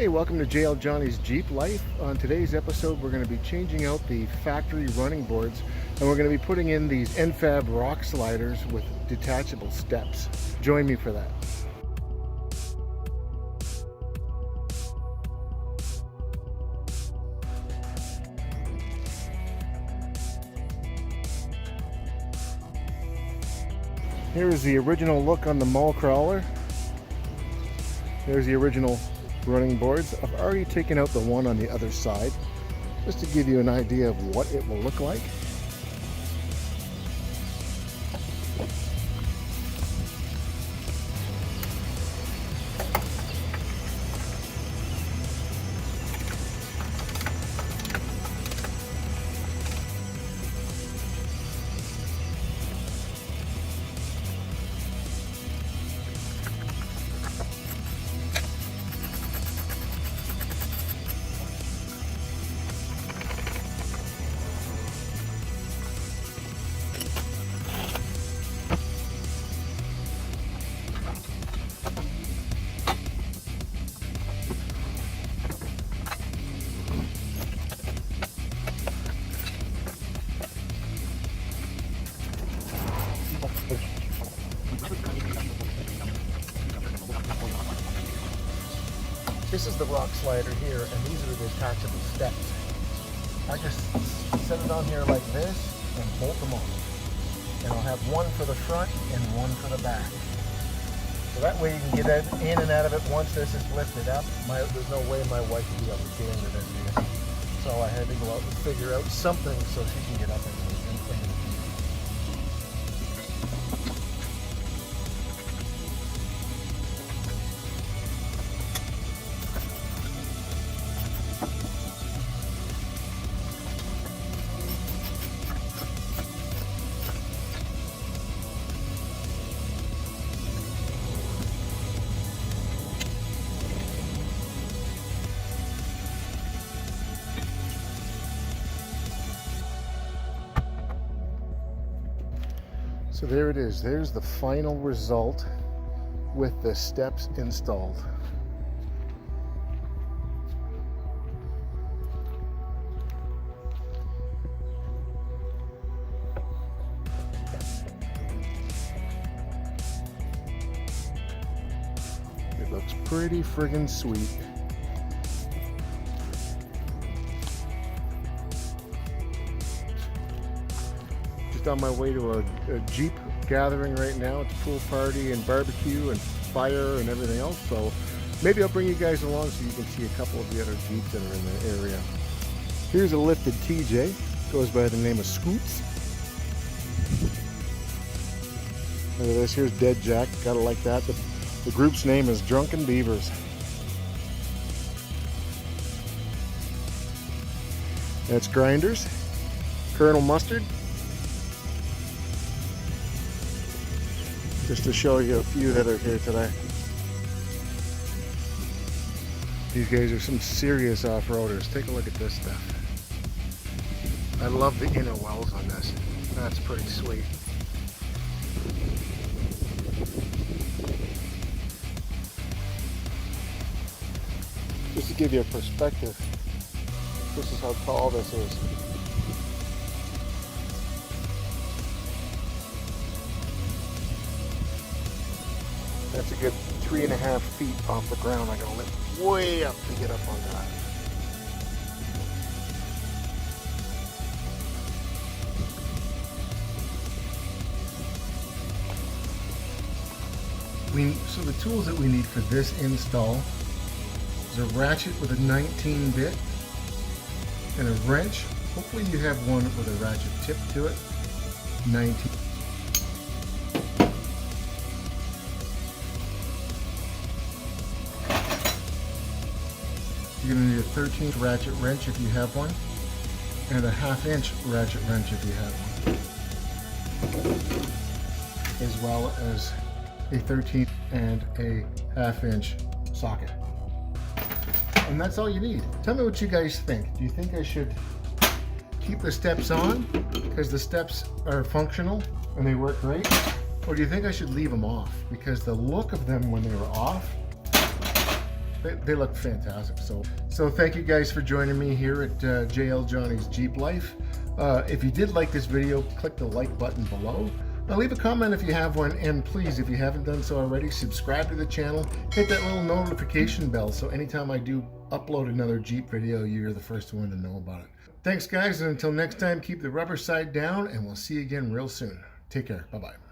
Hey, welcome to JL Johnny's Jeep Life. On today's episode, we're going to be changing out the factory running boards, and we're going to be putting in these N-FAB rock sliders with detachable steps. Join me for that. Here is the original look on the mall crawler. There's the original running boards. I've already taken out the one on the other side just to give you an idea of what it will look like. This is the rock slider here, and these are the detachable steps. I just set it on here like this and bolt them on. And I'll have one for the front and one for the back. So that way you can get in and out of it once this is lifted up. There's no way my wife would be able to get into this vehicle. So I had to go out and figure out something so she can get up into the vehicle. So there it is. There's the final result with the steps installed. It looks pretty friggin' sweet. On my way to a Jeep gathering right now. It's a pool party and barbecue and fire and everything else, so maybe I'll bring you guys along so you can see a couple of the other Jeeps that are in the area. Here's a lifted TJ, goes by the name of Scoots. Look at this, here's Dead Jack, gotta like that. The group's name is Drunken Beavers. That's Grinders, Colonel Mustard. Just to show you a few that are here today. These guys are some serious off-roaders. Take a look at this stuff. I love the inner wells on this. That's pretty sweet. Just to give you a perspective, this is how tall this is. That's a good 3.5 feet off the ground. I gotta lift way up to get up on that. So the tools that we need for this install is a ratchet with a 19 bit and a wrench. Hopefully you have one with a ratchet tip to it. 19. You're going to need a 13-inch ratchet wrench if you have one, and a 1/2-inch ratchet wrench if you have one, as well as a 13 and a 1/2-inch socket. And that's all you need. Tell me what you guys think. Do you think I should keep the steps on because the steps are functional and they work great? Or do you think I should leave them off? Because the look of them when they were off They look fantastic. So thank you guys for joining me here at JL Johnny's Jeep Life. If you did like this video, click the like button below. Leave a comment if you have one, and please, if you haven't done so already, subscribe to the channel. Hit that little notification bell so anytime I do upload another Jeep video, you're the first one to know about it. Thanks guys, and until next time, keep the rubber side down, and we'll see you again real soon. Take care. Bye-bye.